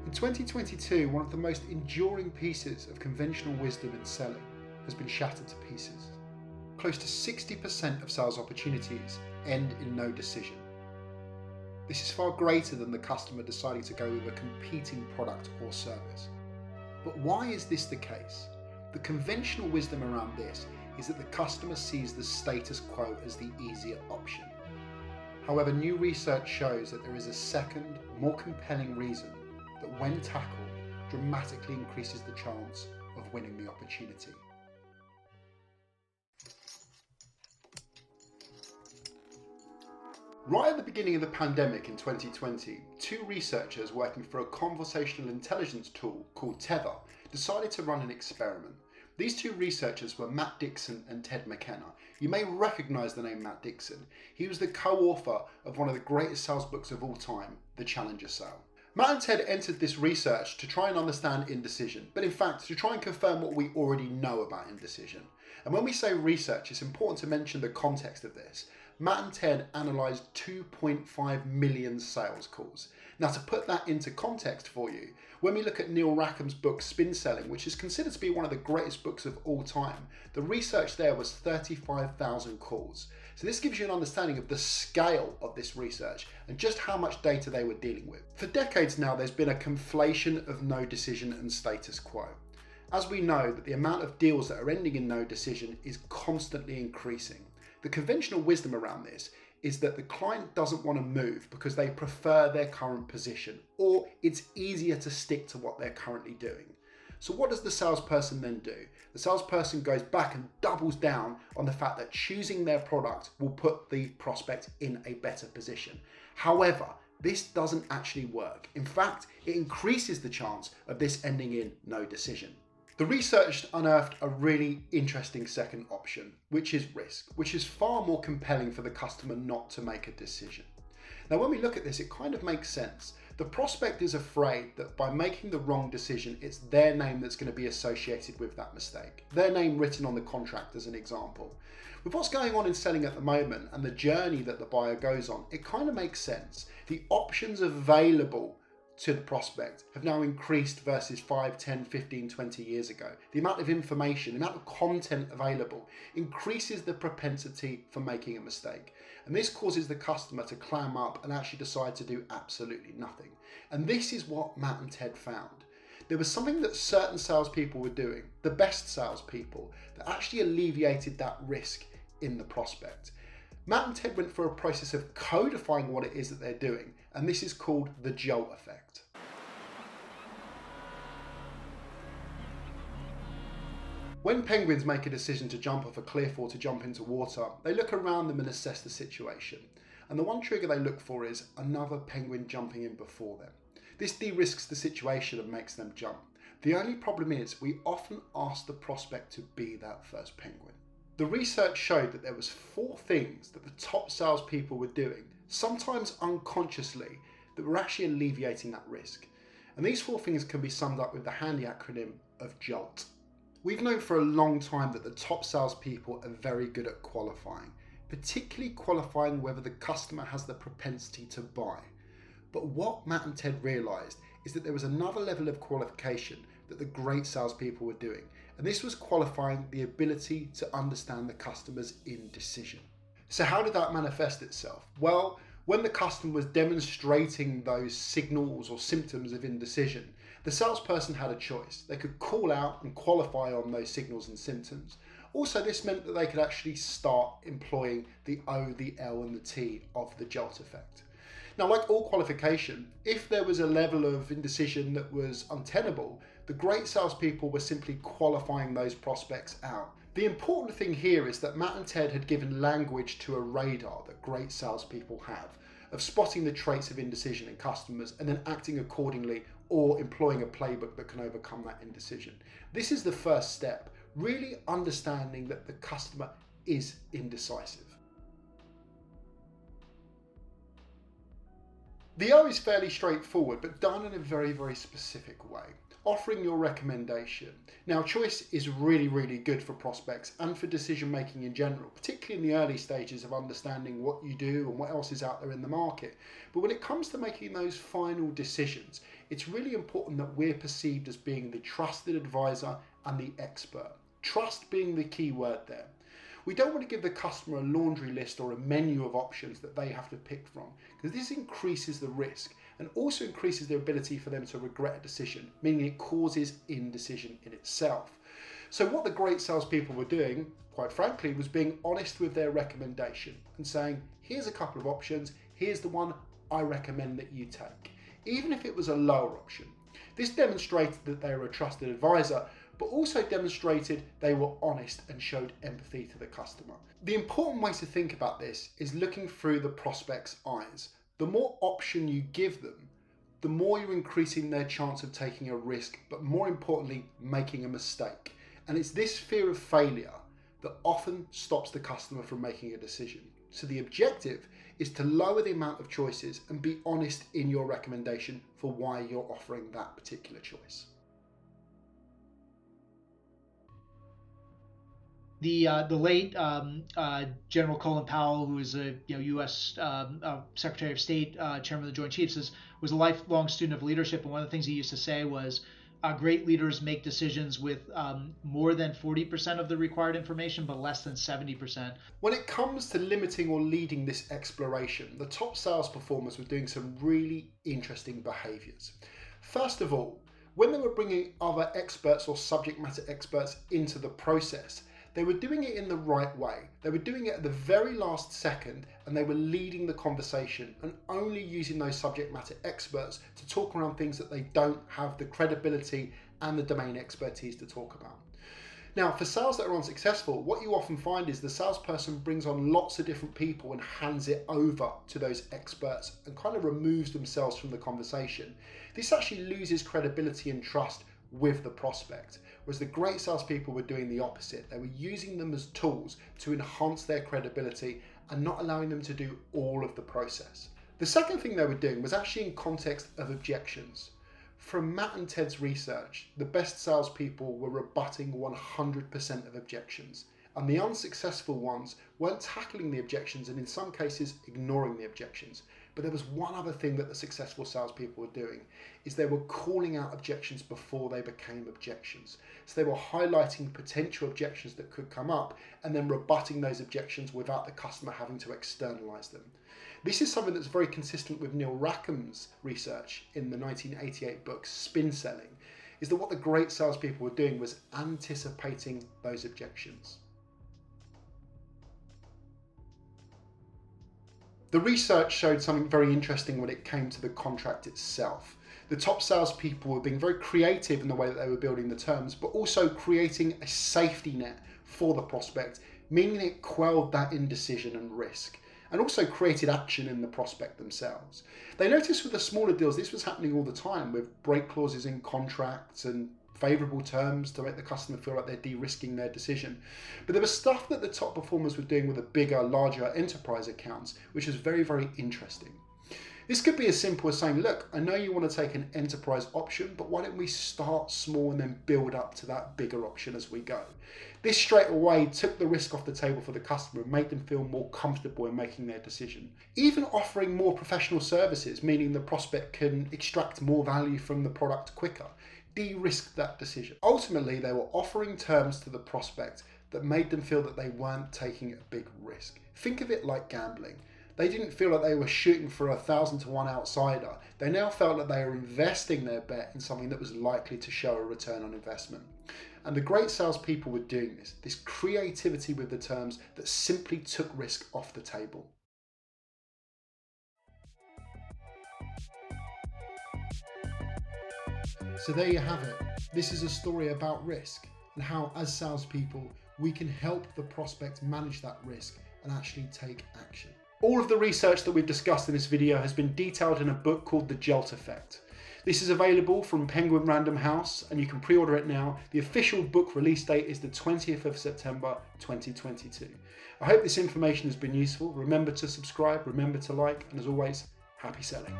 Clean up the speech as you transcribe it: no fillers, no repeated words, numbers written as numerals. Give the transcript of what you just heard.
In 2022, one of the most enduring pieces of conventional wisdom in selling has been shattered to pieces. Close to 60% of sales opportunities end in no decision. This is far greater than the customer deciding to go with a competing product or service. But why is this the case? The conventional wisdom around this is that the customer sees the status quo as the easier option. However, new research shows that there is a second, more compelling reason that when tackled, dramatically increases the chance of winning the opportunity. Right at the beginning of the pandemic in 2020, two researchers working for a conversational intelligence tool called Tether decided to run an experiment. These two researchers were Matt Dixon and Ted McKenna. You may recognise the name Matt Dixon. He was the co-author of one of the greatest sales books of all time, The Challenger Sale. Matt and Ted entered this research to try and understand indecision, but in fact to try and confirm what we already know about indecision. And when we say research, it's important to mention the context of this. Matt and Ted analysed 2.5 million sales calls. Now, to put that into context for you, when we look at Neil Rackham's book Spin Selling, which is considered to be one of the greatest books of all time, the research there was 35,000 calls. So this gives you an understanding of the scale of this research and just how much data they were dealing with. For decades now, there's been a conflation of no decision and status quo. As we know that the amount of deals that are ending in no decision is constantly increasing. The conventional wisdom around this is that the client doesn't want to move because they prefer their current position, or it's easier to stick to what they're currently doing. So what does the salesperson then do? The salesperson goes back and doubles down on the fact that choosing their product will put the prospect in a better position. However, this doesn't actually work. In fact, it increases the chance of this ending in no decision. The research unearthed a really interesting second option, which is risk, which is far more compelling for the customer not to make a decision. Now, when we look at this, it kind of makes sense. The prospect is afraid that by making the wrong decision, it's their name that's going to be associated with that mistake. Their name written on the contract as an example. With what's going on in selling at the moment and the journey that the buyer goes on, it kind of makes sense. The options available to the prospect have now increased versus 5, 10, 15, 20 years ago. The amount of information, the amount of content available increases the propensity for making a mistake. And this causes the customer to clam up and actually decide to do absolutely nothing. And this is what Matt and Ted found. There was something that certain salespeople were doing, the best salespeople, that actually alleviated that risk in the prospect. Matt and Ted went through a process of codifying what it is that they're doing, and this is called the JOLT effect. When penguins make a decision to jump off a cliff or to jump into water, they look around them and assess the situation. And the one trigger they look for is another penguin jumping in before them. This de-risks the situation and makes them jump. The only problem is we often ask the prospect to be that first penguin. The research showed that there was 4 things that the top salespeople were doing, sometimes unconsciously, that were actually alleviating that risk. And these 4 things can be summed up with the handy acronym of JOLT. We've known for a long time that the top salespeople are very good at qualifying, particularly qualifying whether the customer has the propensity to buy. But what Matt and Ted realised is that there was another level of qualification that the great salespeople were doing, and this was qualifying the ability to understand the customer's indecision. So how did that manifest itself? Well, when the customer was demonstrating those signals or symptoms of indecision, the salesperson had a choice. They could call out and qualify on those signals and symptoms. Also, this meant that they could actually start employing the O, the L, and the T of the JOLT effect. Now, like all qualification, if there was a level of indecision that was untenable, the great salespeople were simply qualifying those prospects out. The important thing here is that Matt and Ted had given language to a radar that great salespeople have, of spotting the traits of indecision in customers and then acting accordingly or employing a playbook that can overcome that indecision. This is the first step, really understanding that the customer is indecisive. The O is fairly straightforward, but done in a very, very specific way. offering your recommendation. Now, choice is really, really good for prospects and for decision making in general, particularly in the early stages of understanding what you do and what else is out there in the market. But when it comes to making those final decisions, it's really important that we're perceived as being the trusted advisor and the expert. Trust being the key word there. We don't want to give the customer a laundry list or a menu of options that they have to pick from, because this increases the risk and also increases their ability for them to regret a decision, meaning it causes indecision in itself. So what the great salespeople were doing, quite frankly, was being honest with their recommendation and saying, here's a couple of options, here's the one I recommend that you take, even if it was a lower option. This demonstrated that they were a trusted advisor, but also demonstrated they were honest and showed empathy to the customer. The important way to think about this is looking through the prospect's eyes. The more option you give them, the more you're increasing their chance of taking a risk, but more importantly, making a mistake. And it's this fear of failure that often stops the customer from making a decision. So the objective is to lower the amount of choices and be honest in your recommendation for why you're offering that particular choice. The late General Colin Powell, who was a U.S. Secretary of State, Chairman of the Joint Chiefs, was a lifelong student of leadership, and one of the things he used to say was, great leaders make decisions with more than 40% of the required information, but less than 70%. When it comes to limiting or leading this exploration, the top sales performers were doing some really interesting behaviours. First of all, when they were bringing other experts or subject matter experts into the process, they were doing it in the right way. They were doing it at the very last second, and they were leading the conversation and only using those subject matter experts to talk around things that they don't have the credibility and the domain expertise to talk about. Now, for sales that are unsuccessful, what you often find is the salesperson brings on lots of different people and hands it over to those experts and kind of removes themselves from the conversation. This actually loses credibility and trust with the prospect, whereas the great salespeople were doing the opposite. They were using them as tools to enhance their credibility and not allowing them to do all of the process. The second thing they were doing was actually in context of objections. From Matt and Ted's research, the best salespeople were rebutting 100% of objections, and the unsuccessful ones weren't tackling the objections and in some cases ignoring the objections. But there was one other thing that the successful salespeople were doing, is they were calling out objections before they became objections. So they were highlighting potential objections that could come up and then rebutting those objections without the customer having to externalize them. This is something that's very consistent with Neil Rackham's research in the 1988 book Spin Selling, is that what the great salespeople were doing was anticipating those objections. The research showed something very interesting when it came to the contract itself. The top salespeople were being very creative in the way that they were building the terms, but also creating a safety net for the prospect, meaning it quelled that indecision and risk, and also created action in the prospect themselves. They noticed with the smaller deals, this was happening all the time with break clauses in contracts and favourable terms to make the customer feel like they're de-risking their decision. But there was stuff that the top performers were doing with the bigger, larger enterprise accounts, which was very, very interesting. This could be as simple as saying, look, I know you want to take an enterprise option, but why don't we start small and then build up to that bigger option as we go? This straight away took the risk off the table for the customer and made them feel more comfortable in making their decision. Even offering more professional services, meaning the prospect can extract more value from the product quicker, de-risk that decision. Ultimately, they were offering terms to the prospect that made them feel that they weren't taking a big risk. Think of it like gambling. They didn't feel like they were shooting for 1,000 to 1 outsider. They now felt that they were investing their bet in something that was likely to show a return on investment. And the great salespeople were doing this creativity with the terms that simply took risk off the table. So there you have it. This is a story about risk and how, as salespeople, we can help the prospect manage that risk and actually take action. All of the research that we've discussed in this video has been detailed in a book called The JOLT Effect. This is available from Penguin Random House and you can pre-order it now. The official book release date is the 20th of September 2022. I hope this information has been useful. Remember to subscribe, remember to like, and as always, happy selling.